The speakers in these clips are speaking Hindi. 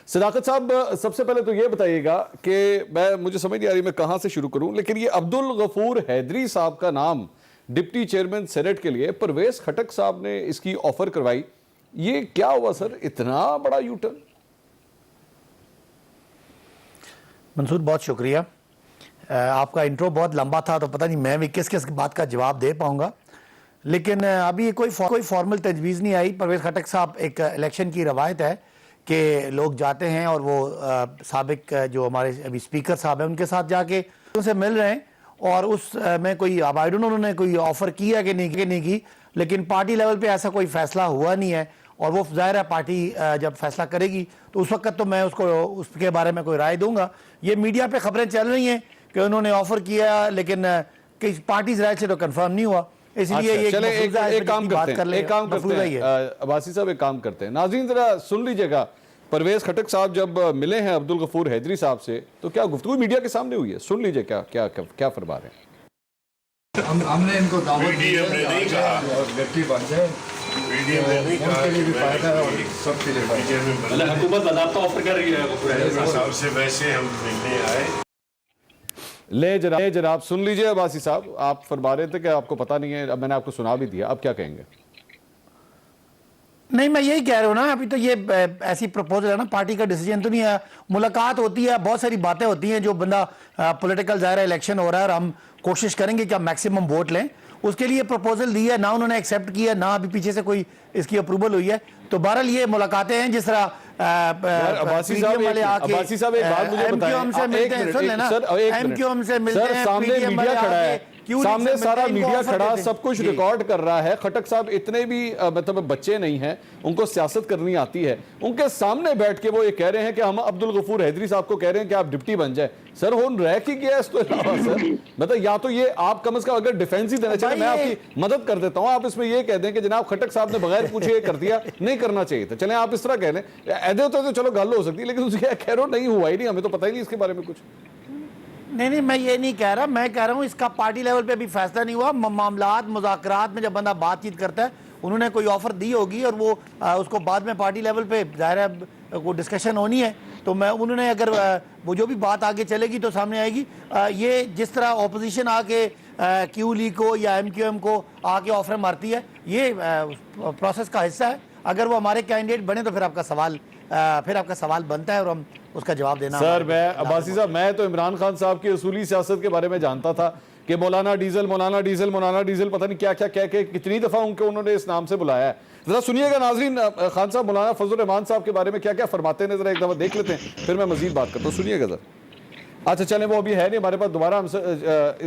सदाकत साहब, सबसे पहले तो ये बताइएगा कि मुझे समझ नहीं आ रही मैं कहां से शुरू करूं, लेकिन ये अब्दुल गफूर हैदरी साहब का नाम डिप्टी चेयरमैन सेनेट के लिए परवेज खटक साहब ने इसकी ऑफर करवाई। ये क्या हुआ सर, इतना बड़ा यूटर्न? मंसूर, बहुत शुक्रिया। आपका इंट्रो बहुत लंबा था तो पता नहीं मैं भी किस किस बात का जवाब दे पाऊंगा, लेकिन अभी कोई फॉर्मल तजवीज़ नहीं आई। परवेज खटक साहब, एक इलेक्शन की रवायत है कि लोग जाते हैं और वो साबिक जो हमारे अभी स्पीकर साहब हैं उनके साथ जाके उनसे मिल रहे हैं, और उस में कोई अब आई डोंट नो उन्होंने कोई ऑफ़र की है कि नहीं की, लेकिन पार्टी लेवल पे ऐसा कोई फैसला हुआ नहीं है। और वो जाहिर है पार्टी जब फैसला करेगी तो उस वक्त तो मैं उसके बारे में कोई राय दूंगा। ये मीडिया पे खबरें चल रही हैं कि उन्होंने ऑफर किया, लेकिन किसी पार्टी राय से तो कंफर्म नहीं हुआ। इसलिए ये एक काम करते हैं अब्बासी साहब, एक काम करते हैं, नाज़रीन जरा सुन लीजिएगा। परवेज खटक साहब जब मिले हैं अब्दुल गफूर हैदरी साहब से तो क्या गुफ्तगू मीडिया के सामने हुई है, सुन लीजिए क्या क्या क्या फरमा रहे हैं। हमने इनको दावत दी है और व्यक्ति बन जाए, उनके लिए भी फायदा है और सबके लिए फायदा है। मतलब हुकूमत बाज़ाब्ता ऑफर कर रही है साहब से, वैसे हम मिलने आए। ले जनाब सुन लीजिए अब्बासी साहब, आप फरमा रहे थे कि आपको पता नहीं है, अब मैंने आपको सुना भी दिया, अब क्या कहेंगे? नहीं, मैं यही कह रहा हूँ ना, अभी तो ये ऐसी प्रपोजल है ना, पार्टी का डिसीजन तो नहीं है। मुलाकात होती है, बहुत सारी बातें होती हैं, जो बंदा पॉलिटिकल ज़ाहिर इलेक्शन हो रहा है और हम कोशिश करेंगे कि हम मैक्सिमम वोट लें, उसके लिए प्रपोजल दी है ना, उन्होंने एक्सेप्ट किया ना, अभी पीछे से कोई इसकी अप्रूवल हुई है। तो बहरहाल ये मुलाकातें हैं, जिस तरह अब्बासी साहब एक बात मुझे बताएं, हमसे मिलते हैं, सुन लेना, एमक्यूएम से मिलते हैं, सामने मीडिया खड़ा है, सामने सारा मीडिया खड़ा, सब कुछ रिकॉर्ड कर रहा है। खटक साहब इतने भी मतलब बच्चे नहीं हैं, उनको सियासत करनी आती है। उनके सामने बैठ के वो ये कह रहे हैं कि हम अब्दुल गफूर हैदरी साहब को कह रहे हैं कि आप डिप्टी बन जाए। सर हो रह की गया इसके अलावा सर, मतलब या तो ये आप कम से कम अगर डिफेंस ही देना चाहिए, मैं आपकी मदद कर देता हूं, आप इसमें ये कह दें कि जनाब खटक साहब ने बगैर पूछे कर दिया, नहीं करना चाहिए था। चलें आप इस तरह कह लें, ऐसे होते तो चलो गल हो सकती है, लेकिन उसके कह रहे हो नहीं हुआ ही नहीं, हमें तो पता ही नहीं इसके बारे में कुछ। नहीं, मैं ये नहीं कह रहा, मैं कह रहा हूँ इसका पार्टी लेवल पे भी फैसला नहीं हुआ। मामलात मुज़ाकरात में जब बंदा बातचीत करता है, उन्होंने कोई ऑफर दी होगी और वो उसको बाद में पार्टी लेवल पे जाहिर है वो डिस्कशन होनी है, तो मैं उन्होंने अगर वो जो भी बात आगे चलेगी तो सामने आएगी। ये जिस तरह ऑपोजिशन आके क्यू लीग को या MQM को आके ऑफर मारती है, ये प्रोसेस का हिस्सा है। अगर वो हमारे कैंडिडेट बने तो फिर आपका सवाल बनता है और हम उसका जवाब देना। सर मैं अब्बासी साहब, मैं तो इमरान खान साहब की असूली सियासत के बारे में जानता था कि मौलाना डीजल पता नहीं क्या क्या कह के कितनी दफा उन्होंने इस नाम से बुलाया है। जरा सुनिएगा नाजरीन, खान साहब मौलाना फजल रहमान साहब के बारे में क्या क्या फरमाते हैं, जरा एक दफा देख लेते हैं, फिर मैं मजीद बात करता हूँ, सुनिएगा जरा। अच्छा चलें, वो अभी है नहीं हमारे पास, दोबारा हम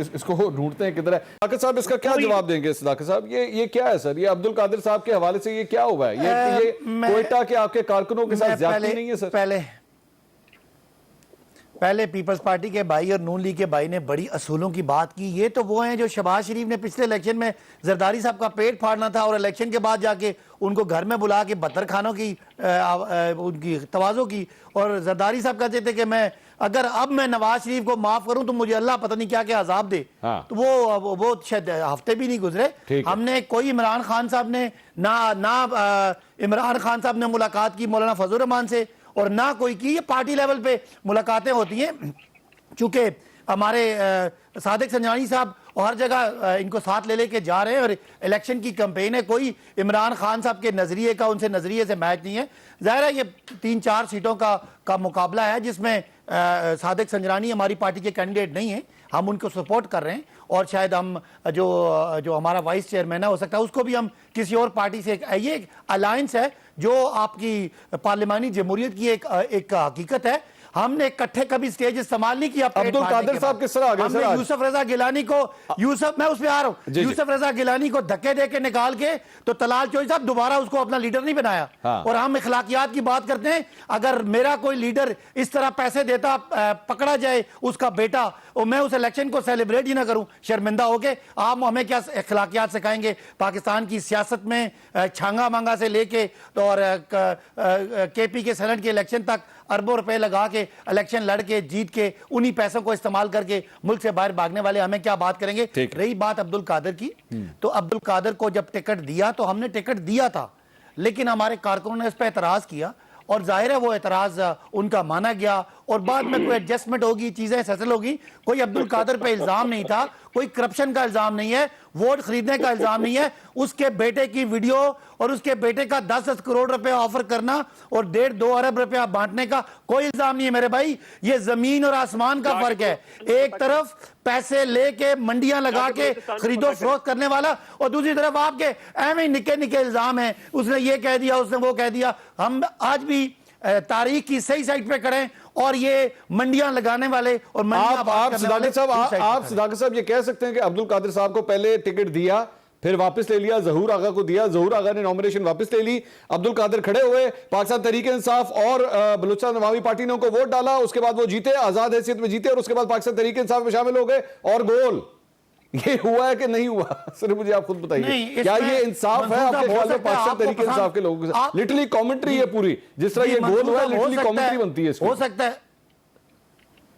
इसको ढूंढते हैं किधर है। सदाकत साहब इसका क्या जवाब देंगे? सदाकत साहब ये क्या है सर, ये अब्दुल कादिर साहब के हवाले से ये क्या हुआ है? ये कोयटा के आपके कारकुनों के साथ ज्यादती नहीं है सर? पहले पीपल्स पार्टी के भाई और नून लीग के भाई ने बड़ी असूलों की बात की। ये तो वो हैं जो शहबाज शरीफ ने पिछले इलेक्शन में जरदारी साहब का पेट फाड़ना था और इलेक्शन के बाद जाके उनको घर में बुला के बदतर खानों की उनकी तवाज़ो की, और जरदारी साहब कहते थे कि मैं अगर अब मैं नवाज शरीफ को माफ करूं तो मुझे अल्लाह पता नहीं क्या क्या अजाब दे। हाँ। तो वो शायद हफ्ते भी नहीं गुजरे, हमने कोई इमरान खान साहब ने ना इमरान खान साहब ने मुलाकात की मौलाना फजल रहमान से, और ना कोई की। ये पार्टी लेवल पे मुलाकातें होती हैं, चूंकि हमारे सादिक संजानी साहब हर जगह इनको साथ ले लेके जा रहे हैं और इलेक्शन की कैंपेन है, कोई इमरान खान साहब के नज़रिए का उनसे नज़रिए से मैच नहीं है। ज़ाहिर है ये 3-4 सीटों का मुकाबला है, जिसमें सादिक संजरानी हमारी पार्टी के कैंडिडेट नहीं है, हम उनको सपोर्ट कर रहे हैं, और शायद हम जो हमारा वाइस चेयरमैन है हो सकता है उसको भी हम किसी और पार्टी से, ये एक अलायंस है जो आपकी पार्लिमानी जमहूरियत की एक हकीकत है। हमने इकट्ठे कभी स्टेज इस्तेमाल नहीं किया। अब्दुल कादिर साहब किस तरह आ गए सर? यूसुफ रजा गिलानी को मैं उसमें आ रहा हूँ, यूसुफ रजा गिलानी को धक्के दे के निकाल के तो तलाल चौधरी साहब दोबारा उसको अपना लीडर नहीं बनाया। हाँ। और हम इखलाकियात की बात करते हैं, अगर मेरा कोई लीडर इस तरह पैसे देता पकड़ा जाए उसका बेटा और मैं उस इलेक्शन को सेलिब्रेट ही ना करूं शर्मिंदा होके, आप हमें क्या इखलाकियात सिखाएंगे? पाकिस्तान की सियासत में छांगा मांगा से लेके तो और KP के सेनेट के इलेक्शन तक अरबों रुपए लगा के इलेक्शन लड़ के जीत के उन्हीं पैसों को इस्तेमाल करके मुल्क से बाहर भागने वाले हमें क्या बात करेंगे? रही बात अब्दुल कादिर की, तो अब्दुल कादिर को जब टिकट दिया तो हमने टिकट दिया था, लेकिन हमारे कारकुनों ने इस पर एतराज किया और जाहिर है वो एतराज उनका माना गया और बाद में कोई एडजस्टमेंट होगी, चीजें सेटल होगी। कोई अब्दुल कादिर पे इल्जाम नहीं था, कोई करप्शन का इल्जाम नहीं है, वोट खरीदने का इल्जाम नहीं है। उसके बेटे की वीडियो और उसके बेटे का 10-10 करोड़ रुपए ऑफर करना और 1.5-2 अरब रुपया बांटने का कोई इल्जाम नहीं है मेरे भाई। ये जमीन और आसमान का फर्क है। एक तरफ पैसे लेके मंडियां लगा के खरीदो फरोख्त करने वाला और दूसरी तरफ आपके एवं निके निके इल्जाम है, उसने ये कह दिया, उसने वो कह दिया। हम आज भी तारीख की सही साइड पे खड़े और ये मंडियां लगाने वाले और आप सदाकत साहब ये कह सकते हैं कि अब्दुल कादिर साहब को पहले टिकट दिया, फिर वापस ले लिया, ज़हूर आगा को दिया, ज़हूर आगा ने नॉमिनेशन वापस ले ली, अब्दुल कादिर खड़े हुए, पाकिस्तान तहरीक इंसाफ और बलूचिस्तान अवामी पार्टी ने उनको वोट डाला, उसके बाद वो जीते, आजाद हैसियत में जीते और उसके बाद पाकिस्तान तहरीक इंसाफ में शामिल हो गए और गोल। ये हुआ है कि नहीं हुआ? सर मुझे आप खुद बताइए, क्या ये इंसाफ है आपके ख्याल में पाकिस्तान तहरीक इंसाफ के लोगों के साथ? लिटरली कमेंट्री है पूरी, जिस तरह ये गोल हुआ है लिटरली कमेंट्री बनती है। हो सकता है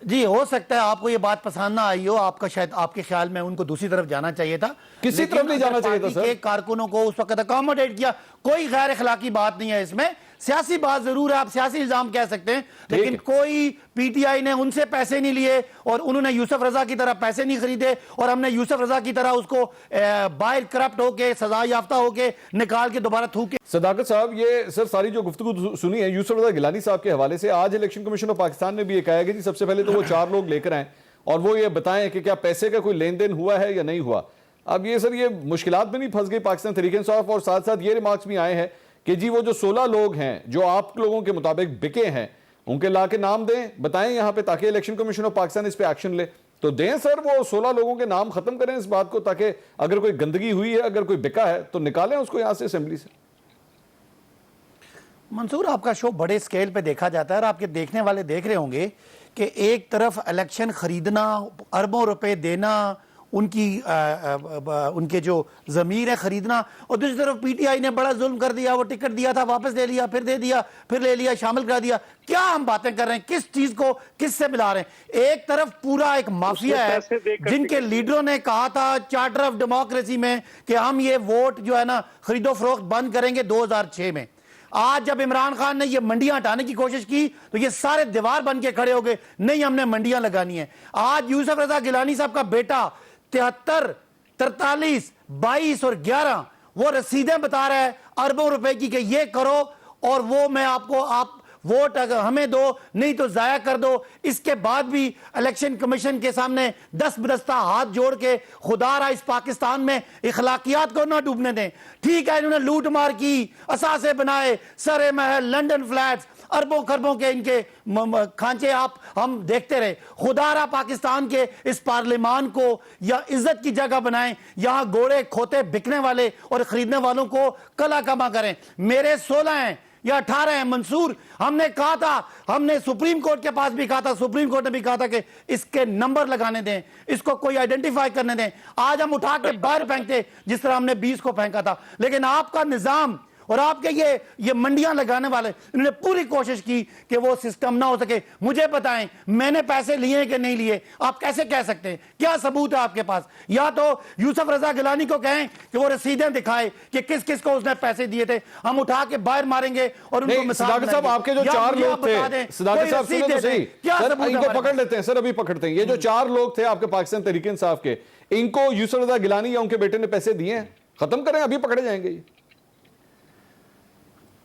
जी, हो सकता है आपको ये बात पसंद ना आई हो, आपका शायद आपके ख्याल में उनको दूसरी तरफ जाना चाहिए था। किसी तरफ नहीं जाना चाहिए था सर। कारकुनों को उस वक्त अकोमोडेट किया, कोई गैर अखलाकी बात नहीं है इसमें। सियासी बात जरूर है, आप सियासी इल्जाम कह सकते हैं, लेकिन कोई पीटीआई ने उनसे पैसे नहीं लिए और उन्होंने यूसुफ रजा की तरह पैसे नहीं खरीदे और हमने यूसुफ रजा की तरह उसको बाहर करप्ट होके सजा याफ्ता होके निकाल के दोबारा थूके। सदाकत साहब, ये सर सारी जो गुफ्तगू सुनी है यूसुफ रजा गिलानी साहब के हवाले से, आज इलेक्शन कमीशन ऑफ पाकिस्तान ने भी ये कहा है कि जी सबसे पहले तो वो 4 लोग लेकर आए और वो ये बताएं कि क्या पैसे का कोई लेन देन हुआ है या नहीं हुआ। अब ये सर ये मुश्किलात में नहीं फंस गई पाकिस्तान तहरीक इंसाफ? और साथ साथ ये रिमार्क्स भी आए हैं कि जी वो जो 16 लोग हैं जो आप लोगों के मुताबिक बिके हैं, उनके ला के नाम दें, बताएं यहां पे, ताकि इलेक्शन कमीशन ऑफ पाकिस्तान इस पे एक्शन ले। तो दें सर वो 16 लोगों के नाम खत्म करें इस बात को, ताकि अगर कोई गंदगी हुई है, अगर कोई बिका है तो निकालें उसको यहां से असेंबली से। मंसूर, आपका शो बड़े स्केल पे देखा जाता है और आपके देखने वाले देख रहे होंगे कि एक तरफ इलेक्शन खरीदना, अरबों रुपए देना, उनके जो जमीर है खरीदना, और दूसरी तरफ पीटीआई ने बड़ा जुल्म कर दिया, वो टिकट दिया था वापस ले लिया, फिर दे दिया, फिर ले लिया, शामिल करा दिया। क्या हम बातें कर रहे हैं? किस चीज को किससे मिला रहे हैं? एक तरफ पूरा एक माफिया है जिनके लीडरों ने कहा था चार्टर ऑफ डेमोक्रेसी में कि हम ये वोट जो है ना खरीदो फरोख्त बंद करेंगे 2006 में। आज जब इमरान खान ने ये मंडियां हटाने की कोशिश की तो ये सारे दीवार बन के खड़े हो गए, नहीं हमने मंडियां लगानी है। आज यूसुफ रजा गिलानी साहब का बेटा 73, 43, 22 और 11 वो रसीदें बता रहा है अरबों रुपए की कि ये करो और वो मैं आपको, आप वोट अगर हमें दो नहीं तो जाया कर दो। इसके बाद भी इलेक्शन कमीशन के सामने दस्तबदस्ता हाथ जोड़ के खुदारा इस पाकिस्तान में इखलाकियात को ना डूबने दें। ठीक है, इन्होंने लूट मार की, असासे बनाए, सरे महल, लंदन फ्लैट्स, अरबों खरबों के इनके खांचे आप हम देखते रहे। खुदारा पाकिस्तान के इस पार्लियामान को या इज्जत की जगह बनाएं, यहां घोड़े खोते बिकने वाले और खरीदने वालों को कला कमा करें। मेरे 16 हैं या 18 हैं मंसूर। हमने कहा था, हमने सुप्रीम कोर्ट के पास भी कहा था, सुप्रीम कोर्ट ने भी कहा था कि इसके नंबर लगाने दें, इसको कोई आइडेंटिफाई करने दें। आज हम उठा के बाहर फेंकते जिस तरह हमने 20 को फेंका था। लेकिन आपका निजाम और आपके ये मंडियां लगाने वाले, इन्होंने पूरी कोशिश की कि वो सिस्टम ना हो सके। मुझे बताएं मैंने पैसे लिए कि नहीं लिए? आप कैसे कह सकते हैं? क्या सबूत है आपके पास? या तो यूसुफ रजा गिलानी को कहें कि वो रसीदें दिखाए कि किस किस को उसने पैसे दिए थे, हम उठा के बाहर मारेंगे और उनको मिसाल साहब आपके जो 4 लोग थे, सदाकत साहब सुनो तो सही, इनको पकड़ लेते हैं सर, अभी पकड़ते हैं। ये जो 4 लोग थे आपके पाकिस्तान तहरीक इंसाफ के, इनको यूसुफ रजा गिलानी या उनके बेटे ने पैसे दिए हैं? खत्म करें, अभी पकड़े जाएंगे।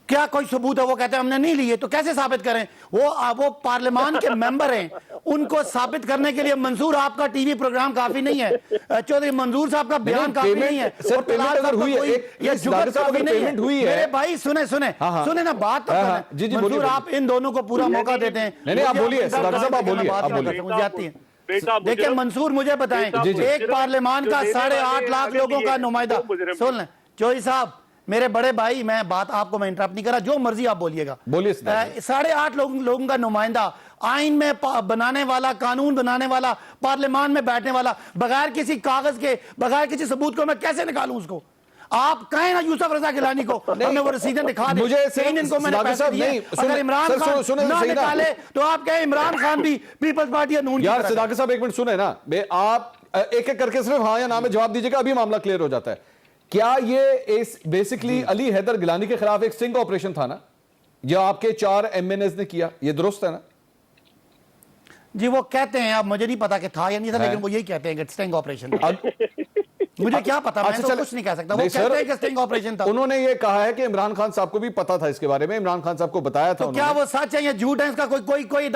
क्या कोई सबूत है? वो कहते हैं हमने नहीं लिए, तो कैसे साबित करें? वो पार्लियामान के मेंबर हैं, उनको साबित करने के लिए मंसूर आपका टीवी प्रोग्राम काफी नहीं है, चौधरी मंजूर साहब का बयान काफी नहीं है। सर पेमेंट अगर हुई है, ये जुगत साहब अगर पेमेंट हुई है, मेरे भाई सुने ना बात तो जी मंसूर, आप इन दोनों को पूरा मौका देते हैं। नहीं आप बोलिए, आप बोलिए जाती है। देखिए मंसूर, मुझे बताएं, एक पार्लियामान का 8.5 लाख लोगों का नुमाइंदा, सुन लें चौधरी साहब, मेरे बड़े भाई, मैं बात आपको मैं इंटरप्ट नहीं कर रहा, जो मर्जी आप बोलिएगा। बोलिए। 8.5 लोगों का नुमाइंदा, आइन में बनाने वाला, कानून बनाने वाला, पार्लियामान में बैठने वाला, बगैर किसी कागज के, बगैर किसी सबूत को मैं कैसे निकालूं उसको? आप कहें ना यूसुफ रजा गिलानी को, हमें वो रसीदें दिखा दें। मुझे इनको मैंने पैसे दिए। अगर इमरान खान ना निकाले तो आप कहें इमरान खान भी पीपल्स पार्टी नून। यार सदाकत साहब एक मिनट सुने ना, आप एक एक करके सिर्फ हाँ या ना में जवाब दीजिएगा, अभी मामला क्लियर हो जाता है। क्या ये बेसिकली अली हैदर गिलानी के खिलाफ एक स्टिंग ऑपरेशन था ना? जो आपके 4 MNAs ने किया, ये दुरुस्त है ना? जी वो कहते हैं, अब मुझे नहीं पता कि था या नहीं था, लेकिन वो यही कहते हैं कि स्टिंग ऑपरेशन था। मुझे क्या पता, मैं तो कुछ नहीं कह सकता। वो कहते हैं कि स्टिंग ऑपरेशन था। उन्होंने ये कहा है कि इमरान खान साहब को भी पता था इसके बारे में, इमरान खान साहब को बताया था। तो क्या वो सच है या झूठ है, इसका कोई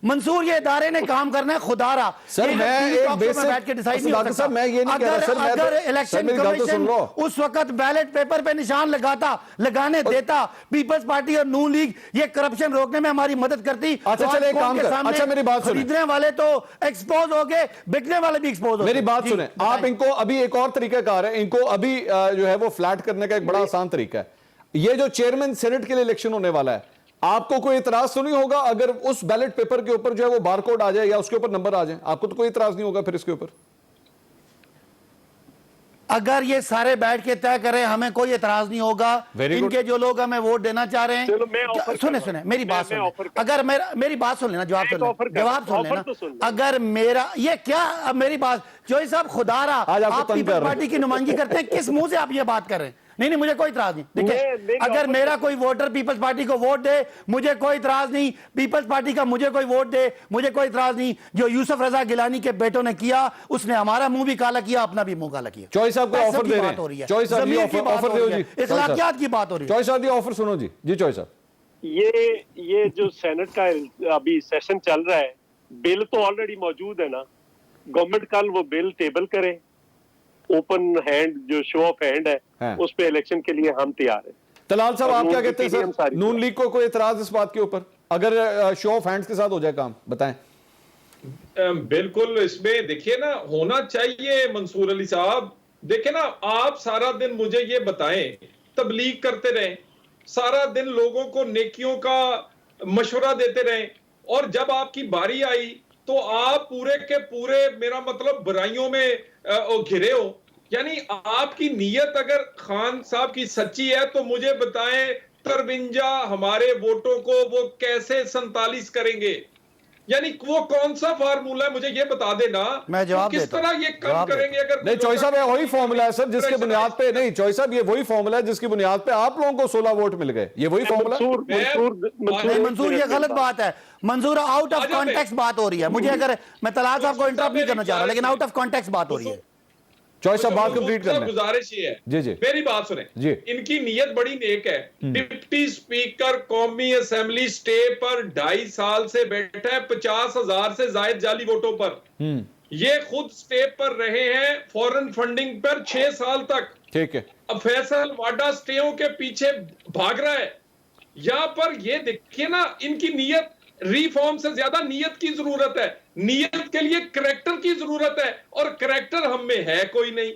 मंसूर, ये इदारे ने काम करना है खुदारा। सर मैं एक बेसिक बैठ के डिसाइड नहीं हो सकता। सर मैं ये नहीं कह रहा सर, अगर इलेक्शन कमीशन उस वक्त बैलेट पेपर पे निशान लगाने देता, पीपल्स पार्टी और नून लीग ये करप्शन रोकने में हमारी मदद करती। अच्छा चले एक काम कर, अच्छा मेरी बात सुने, खरीदने वाले तो एक्सपोज हो गए, बिकने वाले भी एक्सपोज हो गए। मेरी बात सुने, आप इनको अभी एक और तरीकाकार है, इनको अभी जो है वो फ्लैट करने का एक बड़ा आसान तरीका है। ये जो चेयरमैन सेनेट के लिए इलेक्शन होने वाला है, आपको कोई इतराज तो नहीं होगा अगर उस बैलेट पेपर के ऊपर जो है वो बारकोड आ जाए या उसके ऊपर नंबर आ जाए? आपको तो कोई इतराज नहीं होगा फिर इसके ऊपर? अगर ये सारे बैठ के तय करें, हमें कोई इतराज नहीं होगा। इनके जो लोग हमें वोट देना चाह रहे हैं, सुने मेरी बात सुने, अगर मेरी बात सुन लेना, जवाब सुन लेना। अगर मेरा ये क्या, मेरी बात जोई साहब, खुदारा आप पीपल्स पार्टी की नुमाइंदगी करते हैं, किस मुंह से आप ये बात कर रहे हैं? नहीं मुझे कोई इतराज नहीं। देखिए, अगर मेरा कोई वोटर पीपल्स पार्टी को वोट दे, मुझे कोई इतराज नहीं। पीपल्स पार्टी का मुझे कोई वोट दे, मुझे कोई इतराज नहीं। जो यूसुफ रजा गिलानी के बेटों ने किया, उसने हमारा मुंह भी काला किया, अपना भी मुंह काला किया। चॉइस साहब को ऑफर दे रहे हैं, चॉइस साहब ये ऑफर दे जी, इखलाकियात की बात हो रही है। चॉइस साहब ये ऑफर सुनो जी। जी चॉइस साहब, ये जो सेनेट का अभी सेशन चल रहा है, बिल तो ऑलरेडी मौजूद है ना। गवर्नमेंट कल वो बिल टेबल करे, ओपन हैंड जो शो ऑफ हैंड है उस पे इलेक्शन के लिए हम तैयार हैं। तलाल साहब आप क्या कहते हैं सर, नून लीग को कोई इतराज इस बात के ऊपर अगर शो ऑफ हैंड्स के साथ हो जाए काम? बताएं। बिल्कुल, इसमें देखिए ना, होना चाहिए मंसूर अली साहब। देखिए ना, आप सारा दिन मुझे ये बताएं, तबलीग करते रहे, सारा दिन लोगों को नेकियों का मशवरा देते रहे, और जब आपकी बारी आई तो आप पूरे के पूरे, मेरा मतलब, बुराइयों में घिरे हो। यानी आपकी नीयत अगर खान साहब की सच्ची है तो मुझे बताएं, 53 हमारे वोटों को वो कैसे 47 करेंगे? यानी वो कौन सा फार्मूला है, मुझे ये बता देना। मैं जवाब किस देता तरह ये कम करेंगे? अगर नहीं चॉइस साहब, वही फॉर्मूला है सर जिसके बुनियाद पे, नहीं चॉइस साहब ये वही फॉर्मूला है जिसकी बुनियाद पे आप लोगों को 16 वोट मिल गए। ये वही फॉर्मूला। मंसूर ये गलत बात है। मंसूर आउट ऑफ कॉन्टेक्स्ट बात हो रही है। मुझे, अगर मैं तलाल साहब को इंटरप्ट नहीं करना चाह रहा, लेकिन आउट ऑफ कॉन्टेक्स्ट बात हो रही है। चॉइस साहब बात कंप्लीट करना, गुजारिश ये है जी जी, मेरी बात सुने जी। इनकी नीयत बड़ी नेक है। डिप्टी स्पीकर कौमी असेंबली स्टे पर 2.5 साल से बैठा है, 50,000 से ज्यादा जाली वोटों पर। ये खुद स्टे पर रहे हैं फॉरेन फंडिंग पर 6 साल तक। ठीक है, अब फैसल वाडा स्टेओं के पीछे भाग रहा है। यहां पर ये देखिए ना, इनकी नीयत, रिफॉर्म से ज्यादा नीयत की जरूरत है। नीयत के लिए करैक्टर की जरूरत है, और करैक्टर हम में है कोई नहीं।